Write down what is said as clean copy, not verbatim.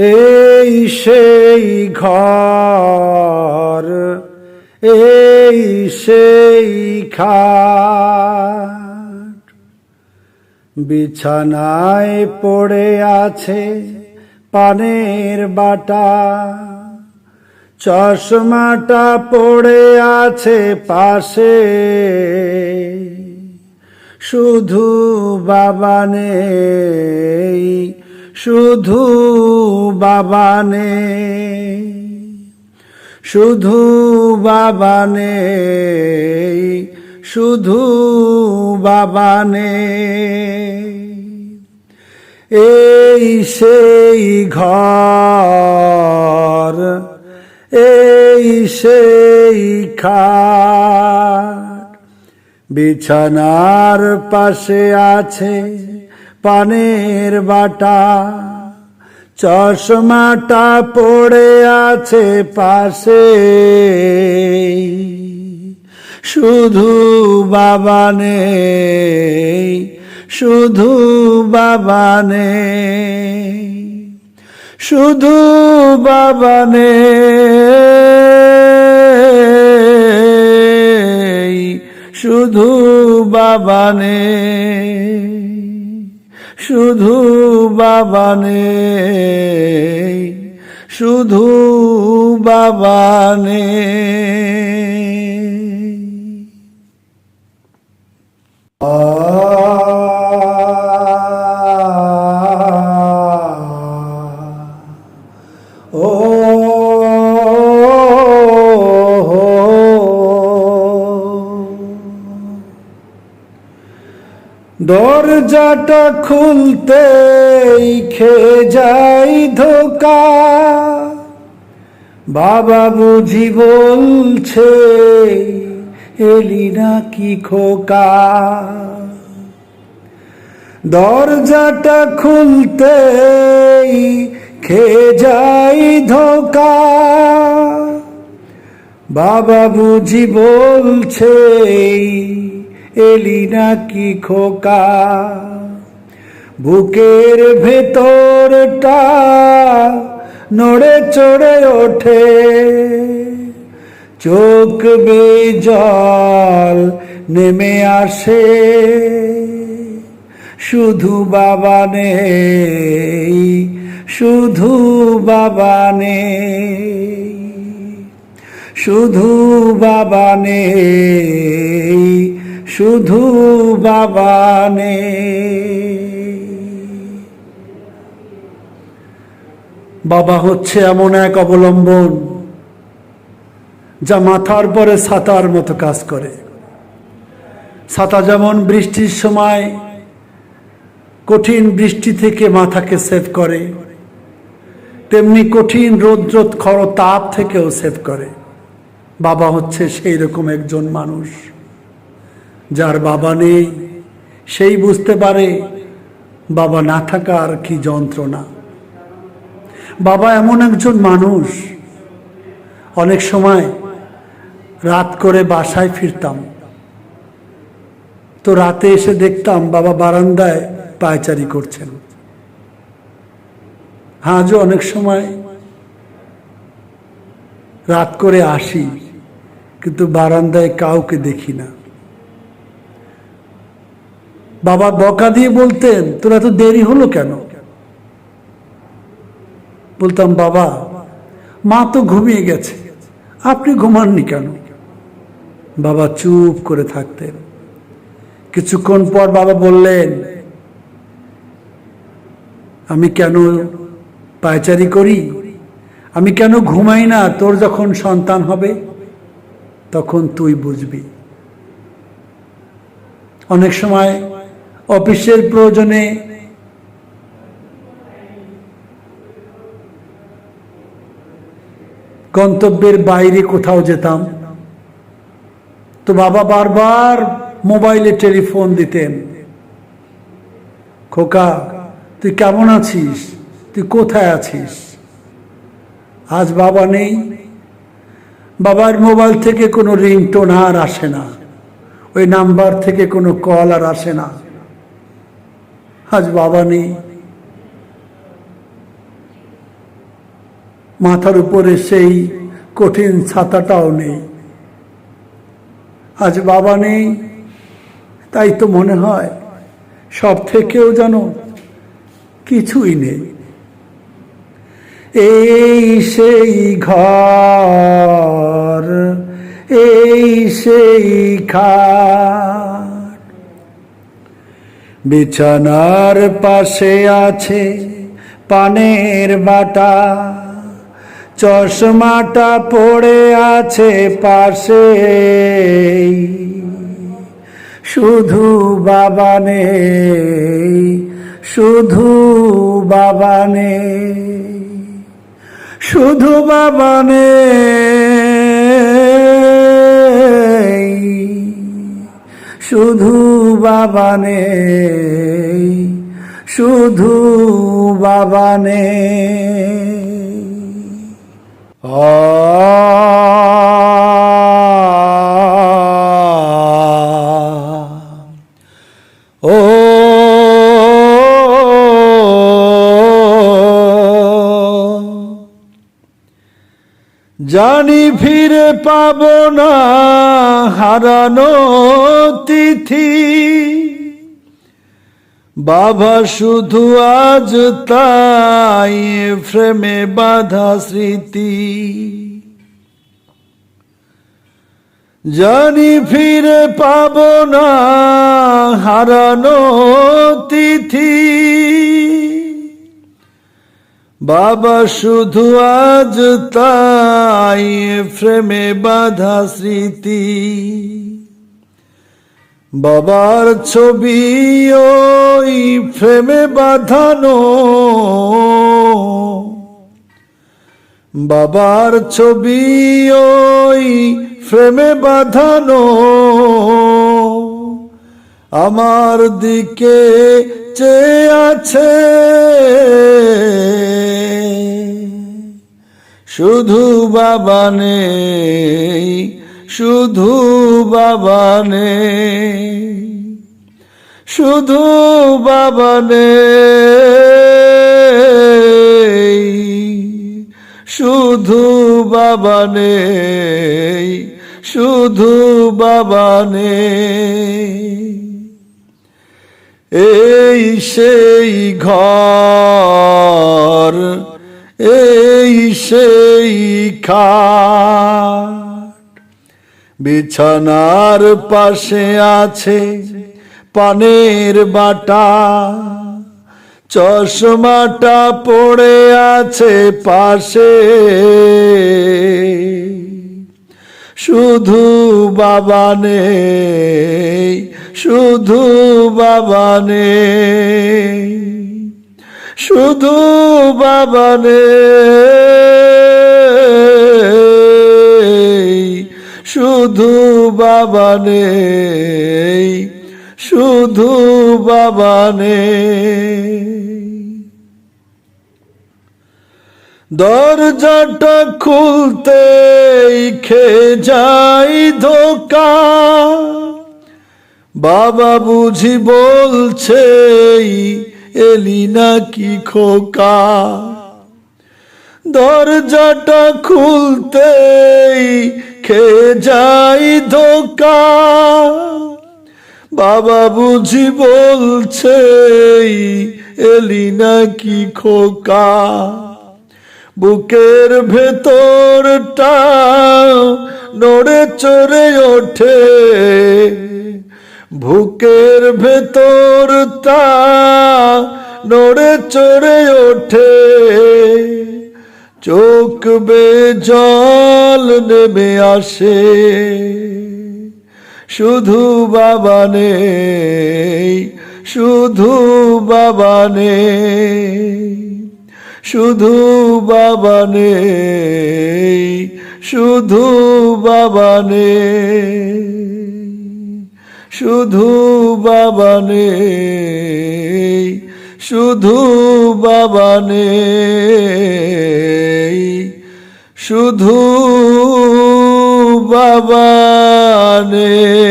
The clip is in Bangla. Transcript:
এই সেই ঘর, এই সেই খাট, বিছানায় পড়ে আছে পানের বাটা, চশমাটা পড়ে আছে পাশে, শুধু বাবা নেই, শুধু বাবা নেই, শুধু বাবা নেই, শুধু বাবা নেই। এই সেই ঘর, এই সেই খাট, বিছানার পাশে আছে পানের বাটা, চশমাটা পড়ে আছে পাশে, শুধু বাবা নেই, শুধু বাবা নেই, শুধু বাবা নেই, শুধু বাবা নেই, শুধু বাবা নেই, শুধু বাবা নেই। দরজাটা খুলতেই খেয়ে যাই ধোকা, বাবা বুঝি বলছে এলি নাকি খোকা। দরজাটা খুলতেই খেয়ে যাই ধোকা, বাবা বুঝি বলছে এলি নাকি খোকা। বুকের ভেতরটা নড়ে চড়ে ওঠে, চোখ বেয়ে জল নেমে আসে, শুধু বাবা নেই, শুধু বাবা নেই, শুধু বাবা নেই, শুধু বাবা নেই। বাবা হচ্ছে এমন এক অবলম্বন যা মাথার পরে ছাতার মতো কাজ করে। ছাতা যেমন বৃষ্টির সময় কঠিন বৃষ্টি থেকে মাথাকে সেভ করে, তেমনি কঠিন রৌদ্র খর তাপ থেকেও সেভ করে। বাবা হচ্ছে সেই রকম একজন মানুষ। যার বাবা নেই সেই বুঝতে পারে বাবা না থাকার কি যন্ত্রণা। বাবা এমন একজন মানুষ, অনেক সময় রাত করে বাসায় ফিরতাম তো রাতে এসে দেখতাম বাবা বারান্দায় পায়চারি করছেন। আজও অনেক সময় রাত করে আসি কিন্তু বারান্দায় কাউকে দেখি না। বাবা বকা দিয়ে বলতেন তোর এত দেরি হলো কেন? বলতাম বাবা মা তো ঘুমিয়ে গেছে, আপনি ঘুমাননি কেন? বাবা চুপ করে থাকতেন। কিছুক্ষণ পর বাবা বললেন আমি কেন পায়চারি করি, আমি কেন ঘুমাই না, তোর যখন সন্তান হবে তখন তুই বুঝবি। অনেক সময় অফিসের প্রয়োজনে গন্তব্যের বাইরে কোথাও যেতাম তো বাবা বারবার মোবাইলে টেলিফোন দিতেন, খোকা তুই কেমন আছিস, তুই কোথায় আছিস? আজ বাবা নেই, বাবার মোবাইল থেকে কোনো রিংটোন আর আসে না, ওই নাম্বার থেকে কোনো কল আর আসে না। আজ বাবা নেই। মাথার উপরে সেই কঠিন ছাতাটাও নেই। আজ বাবা নেই, তাই তো মনে হয় সব থেকেও যেন কিছুই নেই। এই সেই ঘর, এই সেই খাট, বিছানার পাশে আছে পানের বাটা, চশমাটা পড়ে আছে পাশে, শুধু বাবা নেই, শুধু বাবা নেই, শুধু বাবা নেই, শুধু বাবা নেই, শুধু বাবা নেই। ও জানি ফিরে পাব না হারানো তিথি, বাবা শুধু আজ তাই ফ্রেমে বাঁধা স্মৃতি। জানি ফিরে পাব না হারানো তিথি, বাবা শুধু আজ তাই ফ্রেমে বাঁধা স্মৃতি। বাবার ছবি ওই ফ্রেমে বাঁধানো, বাবার ছবি ওই ফ্রেমে বাঁধানো, আমার দিকে চেয়ে আছে, শুধু বাবা নেই, শুধু বাবা নেই, শুধু বাবা নেই, শুধু বাবা নেই, শুধু বাবা নেই। এই সেই ঘর, এই সেই খাট, বিছানার পাশে আছে পানের বাটা, চশমাটা পড়ে আছে পাশে, শুধু বাবা নেই, শুধু বাবা নেই, শুধু বাবা নেই, শুধু বাবা নেই, শুধু বাবা নেই। দরজাটা খুলতেই খেয়ে যাই ধোকা, বাবা বুঝি বলছে এলি নাকি খোকা। দরজাটা খুলতেই খেয়ে যাই ধোকা, বাবা বুঝি বলছে এলি নাকি খোকা। বুকের ভেতরটা নড়ে চড়ে ওঠে, বুকের ভেতরটা নড়ে চড়ে ওঠে, চোখ বেয়ে জল নেমে আসে, শুধু বাবা নেই, শুধু বাবা নেই, শুধু বাবা নেই, শুধু বাবা নেই, শুধু বাবা নেই, শুধু বাবা নেই, শুধু বাবা নেই।